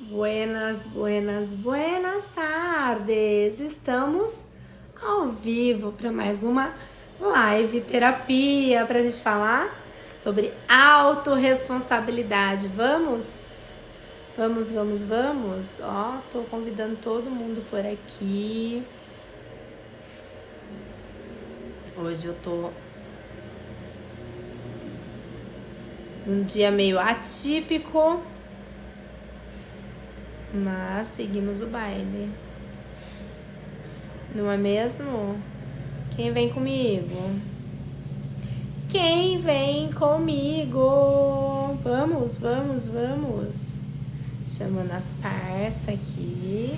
buenas tardes! Estamos ao vivo para mais uma live terapia para a gente falar sobre autorresponsabilidade. Vamos? Ó, tô convidando todo mundo por aqui. Hoje eu tô num dia meio atípico, mas seguimos o baile. Não é mesmo? Quem vem comigo? Quem vem comigo? Vamos. Chamando as parças aqui.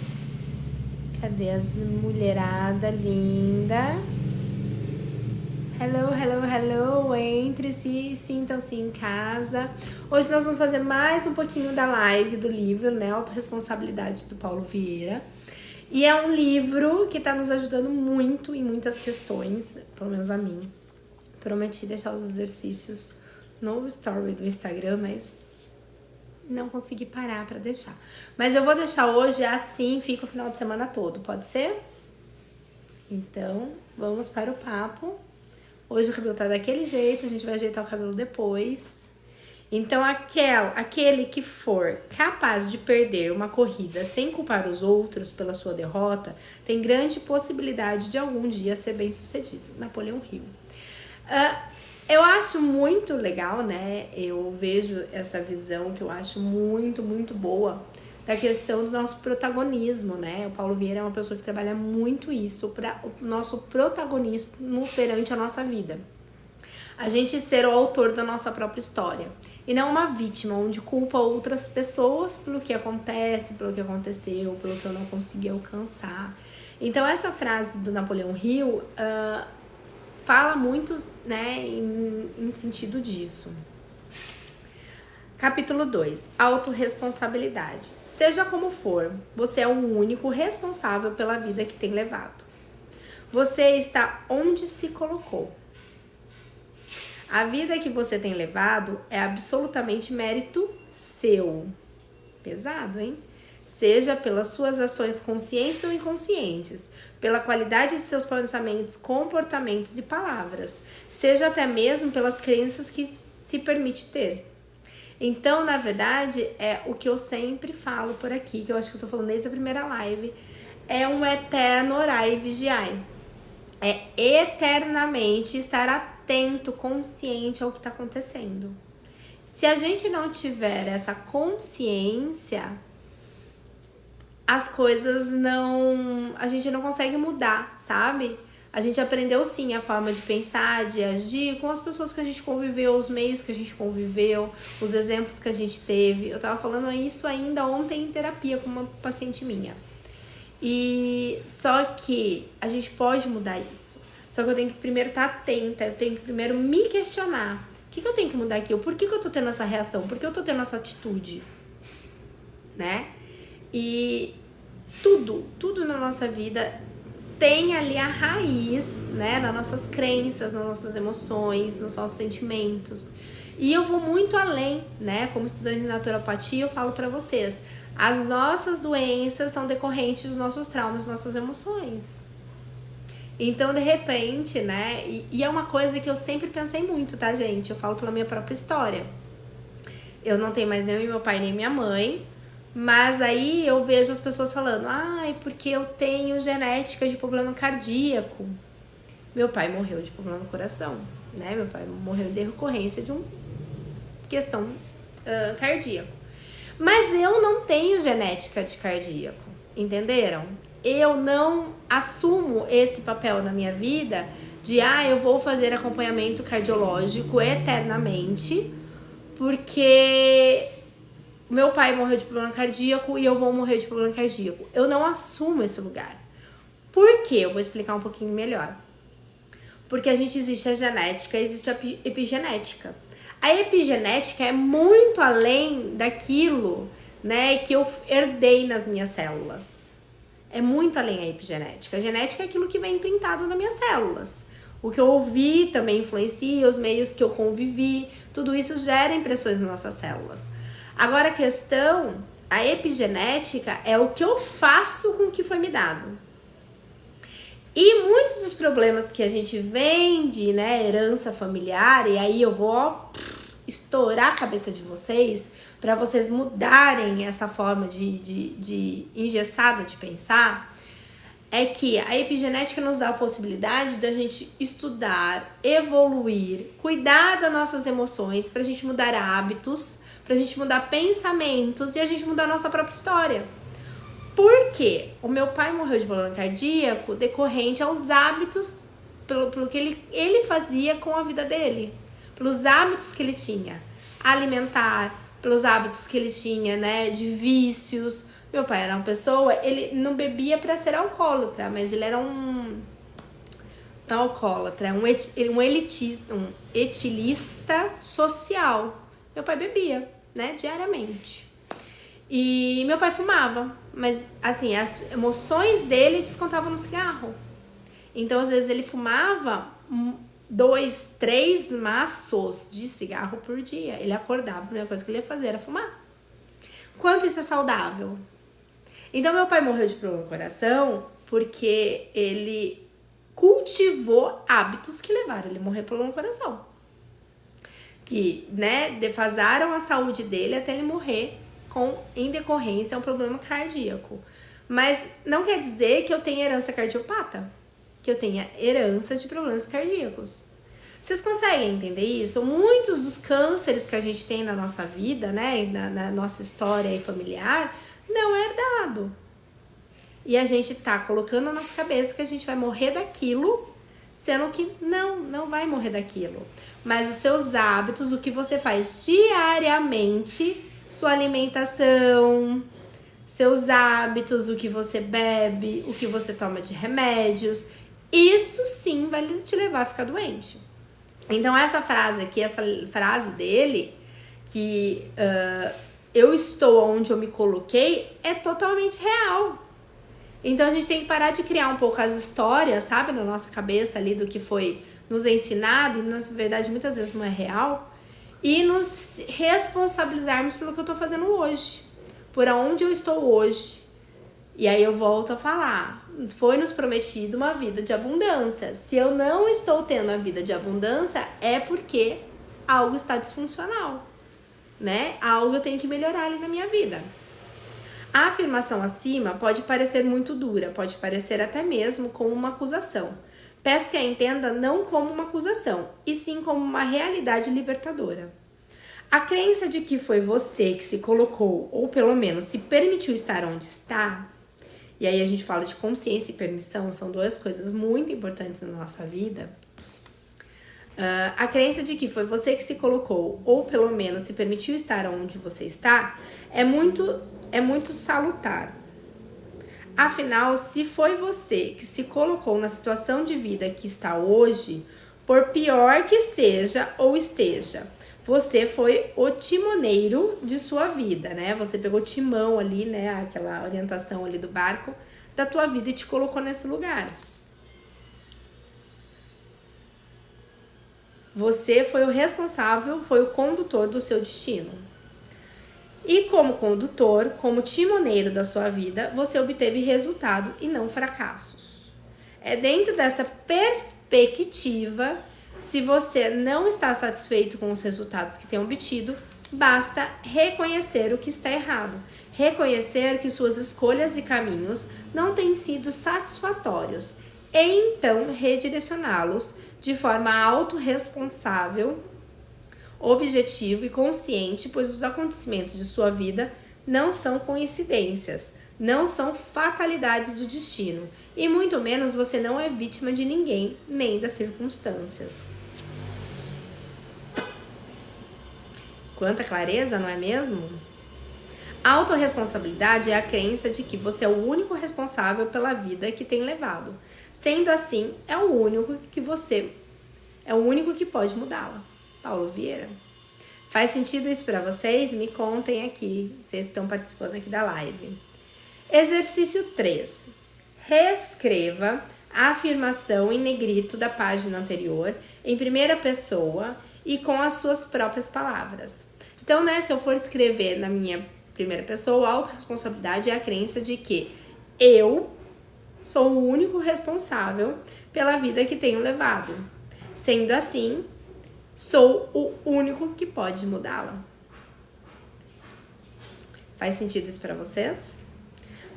Cadê as mulherada linda? Hello. Entre-se, sintam-se em casa. Hoje nós vamos fazer mais um pouquinho da live do livro, né? Autorresponsabilidade, do Paulo Vieira. E é um livro que tá nos ajudando muito em muitas questões, pelo menos a mim. Prometi deixar os exercícios no story do Instagram, mas não consegui parar pra deixar. Mas eu vou deixar hoje, assim fica o final de semana todo, pode ser? Então, vamos para o papo. Hoje o cabelo tá daquele jeito, a gente vai ajeitar o cabelo depois. Então, aquele que for capaz de perder uma corrida sem culpar os outros pela sua derrota, tem grande possibilidade de algum dia ser bem sucedido. Napoleão Hill. Eu acho muito legal, né? Eu vejo essa visão que eu acho muito boa da questão do nosso protagonismo, né? O Paulo Vieira é uma pessoa que trabalha muito isso para o nosso protagonismo perante a nossa vida. A gente ser o autor da nossa própria história e não uma vítima onde culpa outras pessoas pelo que acontece, pelo que aconteceu, pelo que eu não consegui alcançar. Então essa frase do Napoleão Hill fala muito, né, em sentido disso. Capítulo 2. Autorresponsabilidade. Seja como for, você é o único responsável pela vida que tem levado. Você está onde se colocou. A vida que você tem levado é absolutamente mérito seu. Pesado, hein? Seja pelas suas ações conscientes ou inconscientes, pela qualidade de seus pensamentos, comportamentos e palavras, seja até mesmo pelas crenças que se permite ter. Então, na verdade, é o que eu sempre falo por aqui, que eu acho que eu tô falando desde a primeira live, é um eterno orai e vigiai. É eternamente estar atento, consciente ao que está acontecendo. Se a gente não tiver essa consciência, as coisas a gente não consegue mudar, sabe? A gente aprendeu sim a forma de pensar, de agir com as pessoas que a gente conviveu, os meios que a gente conviveu, os exemplos que a gente teve. Eu tava falando isso ainda ontem em terapia com uma paciente minha. E só que a gente pode mudar isso. Só que eu tenho que primeiro estar atenta, eu tenho que primeiro me questionar. O que eu tenho que mudar aqui? Por que eu tô tendo essa reação? Por que eu tô tendo essa atitude? Né? E tudo na nossa vida tem ali a raiz, né, nas nossas crenças, nas nossas emoções, nos nossos sentimentos. E eu vou muito além, né, como estudante de naturopatia, eu falo pra vocês, as nossas doenças são decorrentes dos nossos traumas, das nossas emoções. Então, de repente, né, e é uma coisa que eu sempre pensei muito, tá, gente? Eu falo pela minha própria história. Eu não tenho mais nem meu pai nem minha mãe, mas aí eu vejo as pessoas falando, porque eu tenho genética de problema cardíaco. Meu pai morreu de problema no coração, né? Meu pai morreu em decorrência de uma questão cardíaca. Mas eu não tenho genética de cardíaco, entenderam? Eu não assumo esse papel na minha vida de, eu vou fazer acompanhamento cardiológico eternamente, porque meu pai morreu de problema cardíaco e eu vou morrer de problema cardíaco. Eu não assumo esse lugar. Por quê? Eu vou explicar um pouquinho melhor. Porque existe a genética, existe a epigenética. A epigenética é muito além daquilo, né, que eu herdei nas minhas células. É muito além a epigenética. A genética é aquilo que vem imprintado nas minhas células. O que eu ouvi também influencia, os meios que eu convivi, tudo isso gera impressões nas nossas células. Agora a questão A epigenética é o que eu faço com o que foi me dado. E muitos dos problemas que a gente vende, né, herança familiar, e aí eu vou estourar a cabeça de vocês para vocês mudarem essa forma de engessada de pensar, é que a epigenética nos dá a possibilidade da gente estudar, evoluir, cuidar das nossas emoções, pra gente mudar hábitos, pra gente mudar pensamentos e a gente mudar a nossa própria história. Por quê? O meu pai morreu de problema cardíaco decorrente aos hábitos, pelo que ele fazia com a vida dele, pelos hábitos que ele tinha, alimentar, pelos hábitos que ele tinha, né, de vícios. Meu pai era uma pessoa, ele não bebia para ser alcoólatra, mas ele era um alcoólatra, um elitista, um etilista social. Meu pai bebia, né, diariamente. E meu pai fumava, mas assim, as emoções dele descontavam no cigarro. Então, às vezes ele fumava 2, 3 maços de cigarro por dia. Ele acordava, a primeira coisa que ele ia fazer era fumar. Quanto isso é saudável? Então, meu pai morreu de problema no coração porque ele cultivou hábitos que levaram ele a morrer de problema no coração. Que, né, defasaram a saúde dele até ele morrer em decorrência a um problema cardíaco. Mas não quer dizer que eu tenha herança cardiopata, que eu tenha herança de problemas cardíacos. Vocês conseguem entender isso? Muitos dos cânceres que a gente tem na nossa vida, né, na nossa história aí familiar, não é herdado. E a gente tá colocando na nossa cabeça que a gente vai morrer daquilo, sendo que não vai morrer daquilo. Mas os seus hábitos, o que você faz diariamente, sua alimentação, seus hábitos, o que você bebe, o que você toma de remédios, isso sim vai te levar a ficar doente. Então essa frase aqui, essa frase dele, que eu estou onde eu me coloquei, é totalmente real. Então a gente tem que parar de criar um pouco as histórias, sabe, na nossa cabeça ali do que foi nos ensinado, e na verdade muitas vezes não é real, e nos responsabilizarmos pelo que eu tô fazendo hoje, por aonde eu estou hoje. E aí eu volto a falar, foi nos prometido uma vida de abundância. Se eu não estou tendo a vida de abundância, é porque algo está disfuncional, né? Algo eu tenho que melhorar ali na minha vida. A afirmação acima pode parecer muito dura, pode parecer até mesmo como uma acusação. Peço que a entenda não como uma acusação, e sim como uma realidade libertadora. A crença de que foi você que se colocou, ou pelo menos se permitiu estar onde está, e aí a gente fala de consciência e permissão, são duas coisas muito importantes na nossa vida. A crença de que foi você que se colocou, ou pelo menos se permitiu estar onde você está, é muito salutar. Afinal, se foi você que se colocou na situação de vida que está hoje, por pior que seja ou esteja, você foi o timoneiro de sua vida, né? Você pegou o timão ali, né? Aquela orientação ali do barco da tua vida e te colocou nesse lugar. Você foi o responsável, foi o condutor do seu destino. E como condutor, como timoneiro da sua vida, você obteve resultado e não fracassos. É dentro dessa perspectiva, se você não está satisfeito com os resultados que tem obtido, basta reconhecer o que está errado. Reconhecer que suas escolhas e caminhos não têm sido satisfatórios e então redirecioná-los de forma autorresponsável, objetivo e consciente, pois os acontecimentos de sua vida não são coincidências, não são fatalidades do destino, e muito menos você não é vítima de ninguém, nem das circunstâncias. Quanta clareza, não é mesmo? A autorresponsabilidade é a crença de que você é o único responsável pela vida que tem levado. Sendo assim, é o único que pode mudá-la. Paulo Vieira. Faz sentido isso para vocês? Me contem aqui, vocês estão participando aqui da live. Exercício 3. Reescreva a afirmação em negrito da página anterior, em primeira pessoa e com as suas próprias palavras. Então, né, se eu for escrever na minha Primeira pessoa, autorresponsabilidade é a crença de que eu sou o único responsável pela vida que tenho levado. Sendo assim, sou o único que pode mudá-la. Faz sentido isso para vocês?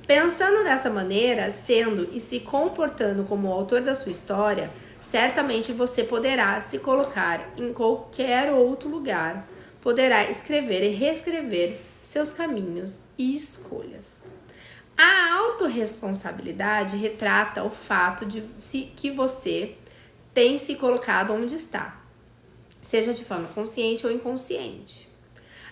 Pensando dessa maneira, sendo e se comportando como o autor da sua história, certamente você poderá se colocar em qualquer outro lugar, poderá escrever e reescrever seus caminhos e escolhas. A autorresponsabilidade retrata o fato de que você tem se colocado onde está, seja de forma consciente ou inconsciente.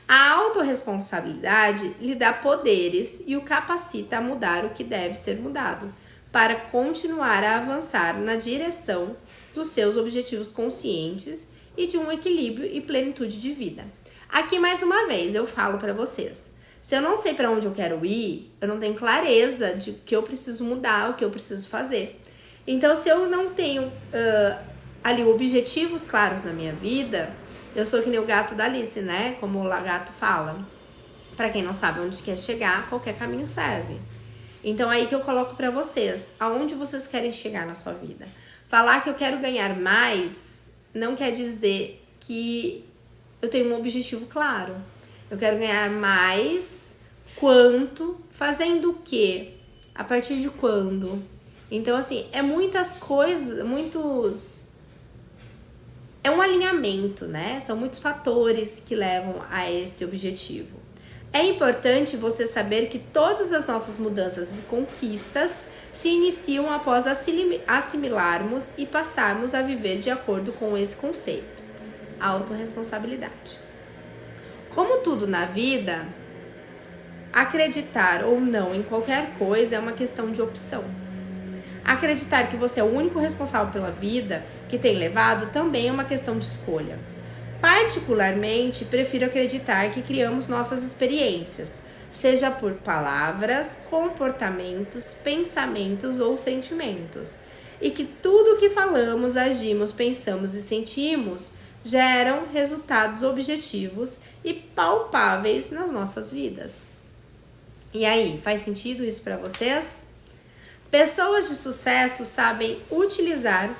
A autorresponsabilidade lhe dá poderes e o capacita a mudar o que deve ser mudado, para continuar a avançar na direção dos seus objetivos conscientes e de um equilíbrio e plenitude de vida. Aqui mais uma vez eu falo para vocês, se eu não sei para onde eu quero ir, eu não tenho clareza de o que eu preciso mudar, o que eu preciso fazer. Então, se eu não tenho ali objetivos claros na minha vida, eu sou que nem o gato da Alice, né? Como o gato fala. Pra quem não sabe onde quer chegar, qualquer caminho serve. Então, aí que eu coloco pra vocês, aonde vocês querem chegar na sua vida. Falar que eu quero ganhar mais não quer dizer que eu tenho um objetivo claro. Eu quero ganhar mais, quanto, fazendo o quê? A partir de quando? Então, assim, é muitas coisas, é um alinhamento, né? São muitos fatores que levam a esse objetivo. É importante você saber que todas as nossas mudanças e conquistas se iniciam após assimilarmos e passarmos a viver de acordo com esse conceito, a autorresponsabilidade. Como tudo na vida, acreditar ou não em qualquer coisa é uma questão de opção. Acreditar que você é o único responsável pela vida que tem levado também é uma questão de escolha. Particularmente, prefiro acreditar que criamos nossas experiências, seja por palavras, comportamentos, pensamentos ou sentimentos, e que tudo que falamos, agimos, pensamos e sentimos geram resultados objetivos e palpáveis nas nossas vidas. E aí, faz sentido isso para vocês? Pessoas de sucesso sabem utilizar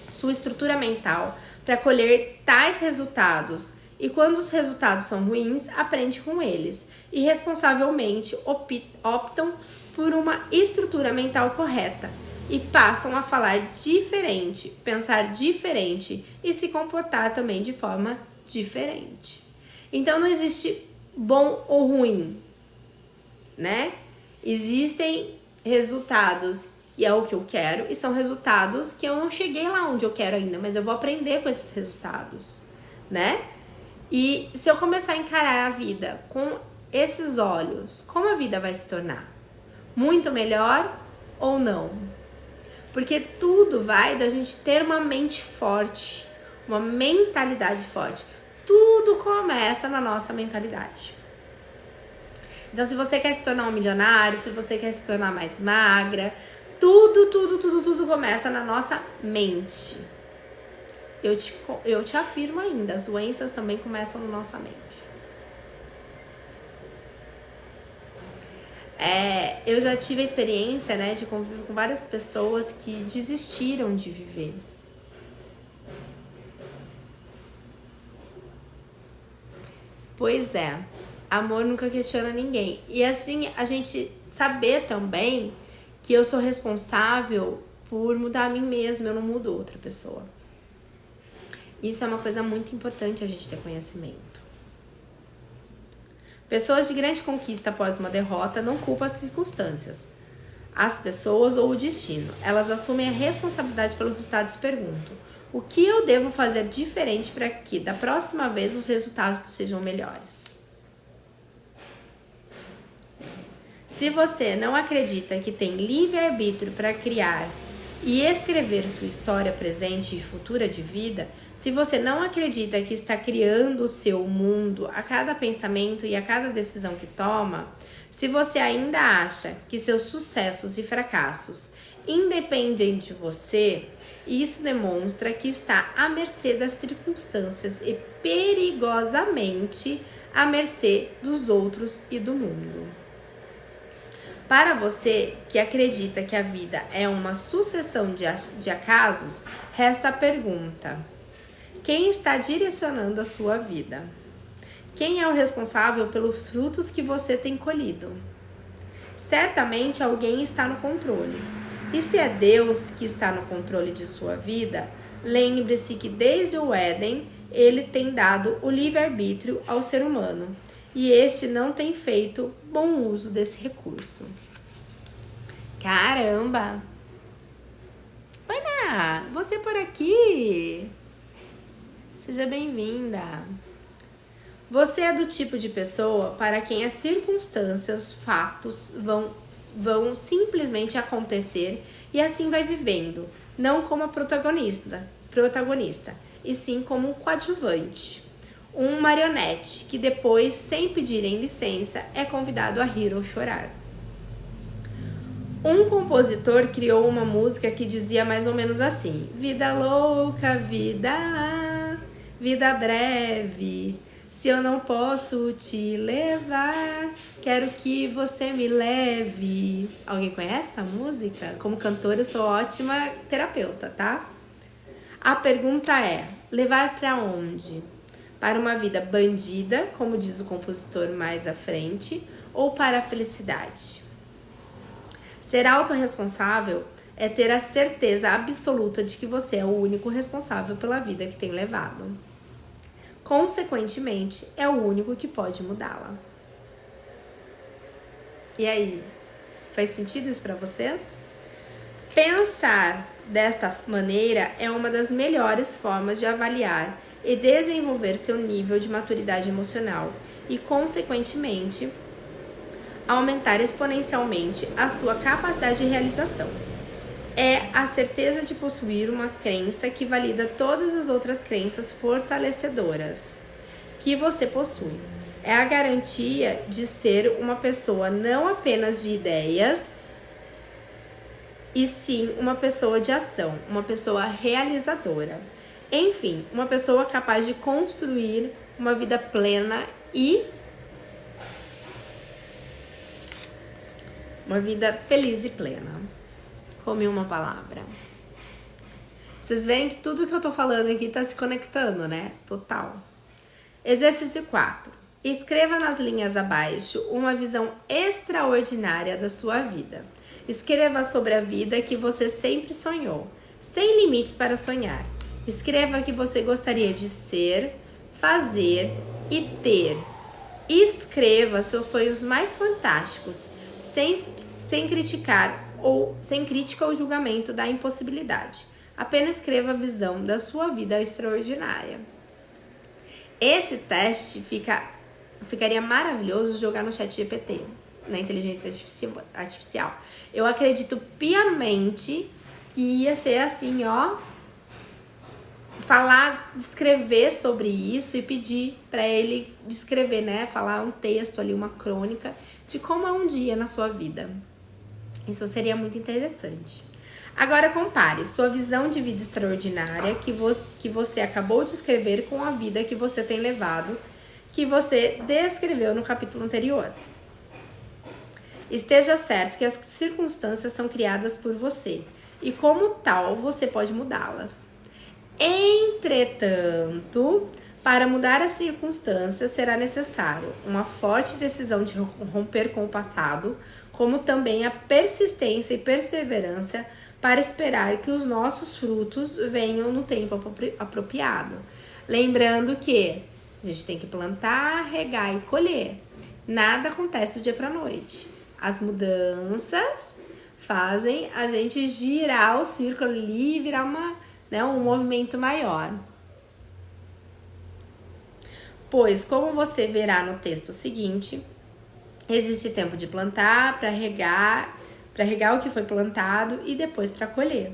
sua estrutura mental para colher tais resultados e quando os resultados são ruins, aprende com eles e responsavelmente optam por uma estrutura mental correta e passam a falar diferente, pensar diferente e se comportar também de forma diferente. Então não existe bom ou ruim, né? Existem resultados que é o que eu quero, e são resultados que eu não cheguei lá onde eu quero ainda, mas eu vou aprender com esses resultados, né? E se eu começar a encarar a vida com esses olhos, como a vida vai se tornar? Muito melhor ou não? Porque tudo vai da gente ter uma mente forte, uma mentalidade forte. Tudo começa na nossa mentalidade. Então, se você quer se tornar um milionário, se você quer se tornar mais magra, tudo começa na nossa mente. Eu te afirmo ainda, as doenças também começam na nossa mente. Eu já tive a experiência, né, de conviver com várias pessoas que desistiram de viver. Pois é, amor nunca questiona ninguém. E assim, a gente saber também que eu sou responsável por mudar a mim mesma, eu não mudo outra pessoa. Isso é uma coisa muito importante a gente ter conhecimento. Pessoas de grande conquista após uma derrota não culpam as circunstâncias, as pessoas ou o destino. Elas assumem a responsabilidade pelo resultado e se perguntam: o que eu devo fazer diferente para que da próxima vez os resultados sejam melhores? Se você não acredita que tem livre-arbítrio para criar e escrever sua história presente e futura de vida, se você não acredita que está criando o seu mundo a cada pensamento e a cada decisão que toma, se você ainda acha que seus sucessos e fracassos independem de você, isso demonstra que está à mercê das circunstâncias e perigosamente à mercê dos outros e do mundo. Para você que acredita que a vida é uma sucessão de acasos, resta a pergunta: quem está direcionando a sua vida? Quem é o responsável pelos frutos que você tem colhido? Certamente alguém está no controle. E se é Deus que está no controle de sua vida, lembre-se que desde o Éden, ele tem dado o livre-arbítrio ao ser humano. E este não tem feito bom uso desse recurso. Caramba! Ana, você por aqui? Seja bem-vinda. Você é do tipo de pessoa para quem as circunstâncias, fatos vão simplesmente acontecer e assim vai vivendo, não como a protagonista, e sim como um coadjuvante. Um marionete que depois, sem pedirem licença, é convidado a rir ou chorar. Um compositor criou uma música que dizia mais ou menos assim: vida louca, vida breve, se eu não posso te levar, quero que você me leve. Alguém conhece essa música? Como cantora, eu sou ótima terapeuta, tá? A pergunta é: levar para onde? Para uma vida bandida, como diz o compositor mais à frente, ou para a felicidade? Ser autorresponsável é ter a certeza absoluta de que você é o único responsável pela vida que tem levado. Consequentemente, é o único que pode mudá-la. E aí, faz sentido isso para vocês? Pensar desta maneira é uma das melhores formas de avaliar e desenvolver seu nível de maturidade emocional e, consequentemente, aumentar exponencialmente a sua capacidade de realização. É a certeza de possuir uma crença que valida todas as outras crenças fortalecedoras que você possui. É a garantia de ser uma pessoa não apenas de ideias, e sim uma pessoa de ação, uma pessoa realizadora. Enfim, uma pessoa capaz de construir uma vida plena e uma vida feliz e plena. Como uma palavra. Vocês veem que tudo que eu tô falando aqui tá se conectando, né? Total. Exercício 4. Escreva nas linhas abaixo uma visão extraordinária da sua vida. Escreva sobre a vida que você sempre sonhou, sem limites para sonhar. Escreva o que você gostaria de ser, fazer e ter. Escreva seus sonhos mais fantásticos, sem criticar ou sem crítica ou julgamento da impossibilidade. Apenas escreva a visão da sua vida extraordinária. Esse teste ficaria maravilhoso jogar no ChatGPT, na inteligência artificial. Eu acredito piamente que ia ser assim, ó, descrever sobre isso e pedir para ele descrever, né, falar um texto ali, uma crônica de como é um dia na sua vida. Isso seria muito interessante. Agora compare sua visão de vida extraordinária que você acabou de escrever com a vida que você tem levado, que você descreveu no capítulo anterior. Esteja certo que as circunstâncias são criadas por você e, como tal, você pode mudá-las. Entretanto, para mudar as circunstâncias, será necessário uma forte decisão de romper com o passado, como também a persistência e perseverança para esperar que os nossos frutos venham no tempo apropriado. Lembrando que a gente tem que plantar, regar e colher. Nada acontece do dia para a noite. As mudanças fazem a gente girar o círculo ali e virar um movimento maior. Pois, como você verá no texto seguinte, existe tempo de plantar, para regar o que foi plantado e depois para colher.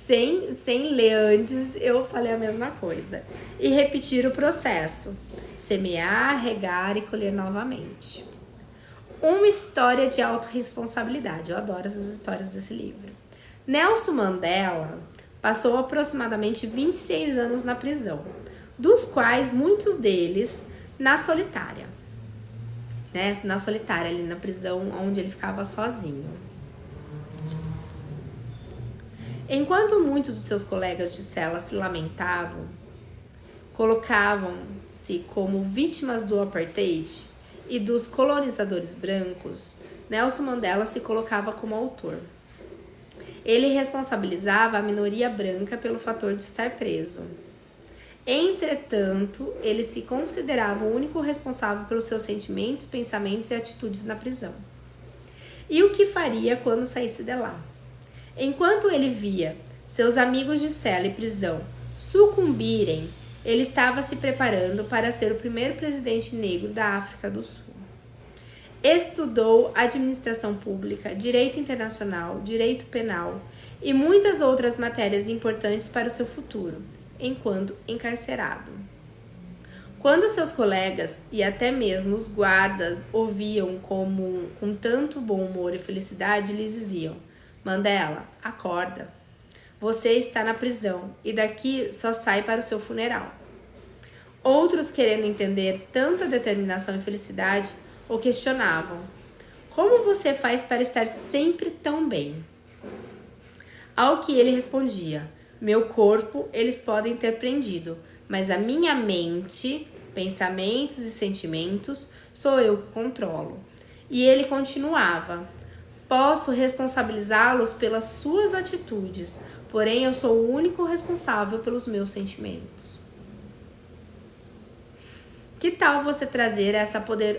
Sem ler antes, eu falei a mesma coisa. E repetir o processo. Semear, regar e colher novamente. Uma história de autorresponsabilidade. Eu adoro essas histórias desse livro. Nelson Mandela passou aproximadamente 26 anos na prisão, dos quais muitos deles na solitária, né? Na solitária, ali na prisão, onde ele ficava sozinho. Enquanto muitos dos seus colegas de cela se lamentavam, colocavam-se como vítimas do apartheid e dos colonizadores brancos, Nelson Mandela se colocava como autor. Ele responsabilizava a minoria branca pelo fator de estar preso. Entretanto, ele se considerava o único responsável pelos seus sentimentos, pensamentos e atitudes na prisão. E o que faria quando saísse de lá? Enquanto ele via seus amigos de cela e prisão sucumbirem, ele estava se preparando para ser o primeiro presidente negro da África do Sul. Estudou administração pública, direito internacional, direito penal e muitas outras matérias importantes para o seu futuro, enquanto encarcerado. Quando seus colegas e até mesmo os guardas ouviam com tanto bom humor e felicidade, lhes diziam: Mandela, acorda. Você está na prisão e daqui só sai para o seu funeral. Outros, querendo entender tanta determinação e felicidade, o questionavam: como você faz para estar sempre tão bem? Ao que ele respondia: meu corpo eles podem ter prendido, mas a minha mente, pensamentos e sentimentos, sou eu que controlo. E ele continuava: posso responsabilizá-los pelas suas atitudes, porém eu sou o único responsável pelos meus sentimentos. Que tal você trazer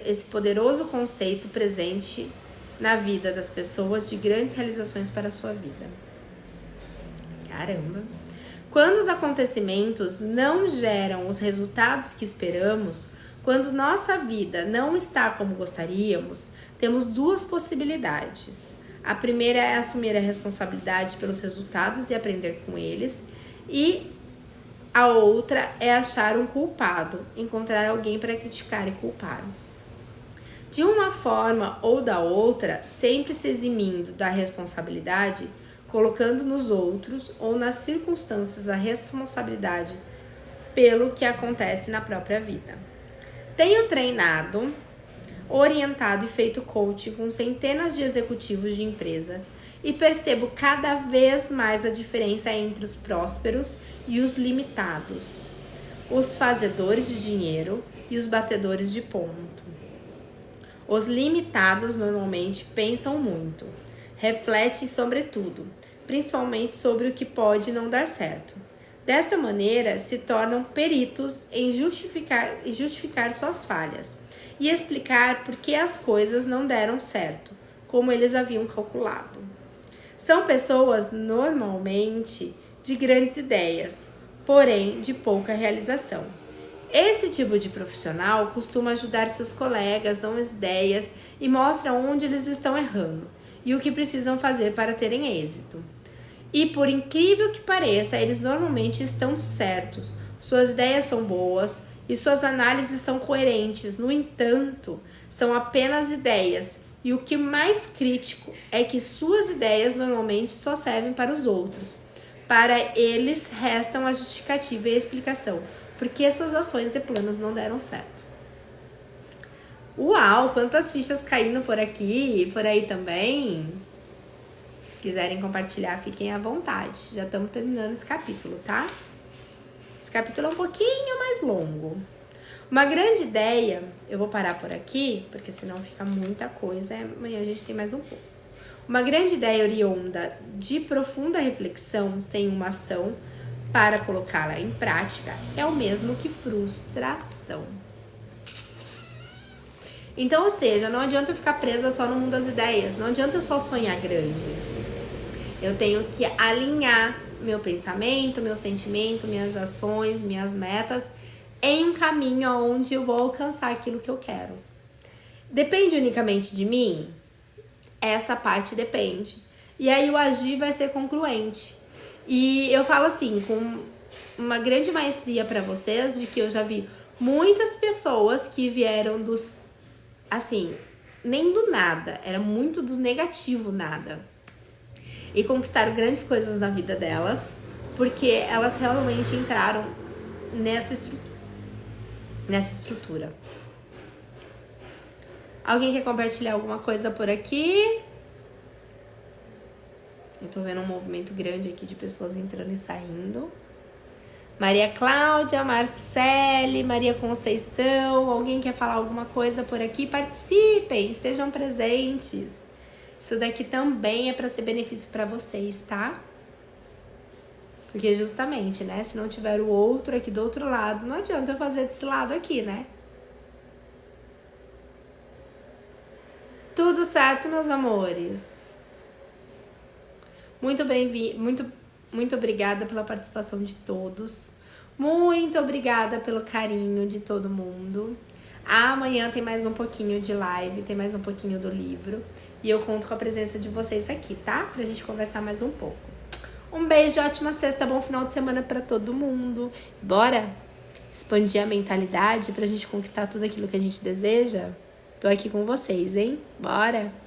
esse poderoso conceito presente na vida das pessoas de grandes realizações para a sua vida? Caramba! Quando os acontecimentos não geram os resultados que esperamos, quando nossa vida não está como gostaríamos, temos duas possibilidades. A primeira é assumir a responsabilidade pelos resultados e aprender com eles, e a outra é achar um culpado, encontrar alguém para criticar e culpar. De uma forma ou da outra, sempre se eximindo da responsabilidade, colocando nos outros ou nas circunstâncias a responsabilidade pelo que acontece na própria vida. Tenho treinado, orientado e feito coaching com centenas de executivos de empresas e percebo cada vez mais a diferença entre os prósperos e os limitados, os fazedores de dinheiro e os batedores de ponto. Os limitados normalmente pensam muito, refletem sobre tudo, principalmente sobre o que pode não dar certo. Desta maneira, se tornam peritos em justificar suas falhas e explicar por que as coisas não deram certo, como eles haviam calculado. São pessoas normalmente de grandes ideias, porém de pouca realização. Esse tipo de profissional costuma ajudar seus colegas, dão as ideias e mostra onde eles estão errando e o que precisam fazer para terem êxito. E por incrível que pareça, eles normalmente estão certos, suas ideias são boas e suas análises são coerentes. No entanto, são apenas ideias. E o que mais crítico é que suas ideias normalmente só servem para os outros. Para eles restam a justificativa e a explicação, porque suas ações e planos não deram certo. Uau, quantas fichas caindo por aqui e por aí também. Quiserem compartilhar, fiquem à vontade. Já estamos terminando esse capítulo, tá? Esse capítulo é um pouquinho mais longo. Uma grande ideia, eu vou parar por aqui, porque senão fica muita coisa, amanhã a gente tem mais um pouco. Uma grande ideia oriunda de profunda reflexão sem uma ação para colocá-la em prática é o mesmo que frustração. Então, ou seja, não adianta eu ficar presa só no mundo das ideias, não adianta eu só sonhar grande. Eu tenho que alinhar meu pensamento, meu sentimento, minhas ações, minhas metas em um caminho onde eu vou alcançar aquilo que eu quero. Depende unicamente de mim? Essa parte depende. E aí o agir vai ser concluente. E eu falo assim, com uma grande maestria para vocês, de que eu já vi muitas pessoas que vieram dos, assim, nem do nada, era muito do negativo nada. E conquistaram grandes coisas na vida delas, porque elas realmente entraram nessa estrutura. nessa estrutura. Alguém quer compartilhar alguma coisa por aqui? Eu tô vendo um movimento grande aqui de pessoas entrando e saindo. Maria Cláudia, Marcele, Maria Conceição, alguém quer falar alguma coisa por aqui? Participem, estejam presentes. Isso daqui também é para ser benefício para vocês, tá? Porque justamente, né, se não tiver o outro aqui do outro lado, não adianta eu fazer desse lado aqui, né? Tudo certo, meus amores? Muito bem-vindo, muito obrigada pela participação de todos. Muito obrigada pelo carinho de todo mundo. Amanhã tem mais um pouquinho de live, tem mais um pouquinho do livro. E eu conto com a presença de vocês aqui, tá? Pra gente conversar mais um pouco. Um beijo, ótima sexta, bom final de semana pra todo mundo. Bora expandir a mentalidade pra gente conquistar tudo aquilo que a gente deseja? Tô aqui com vocês, hein? Bora!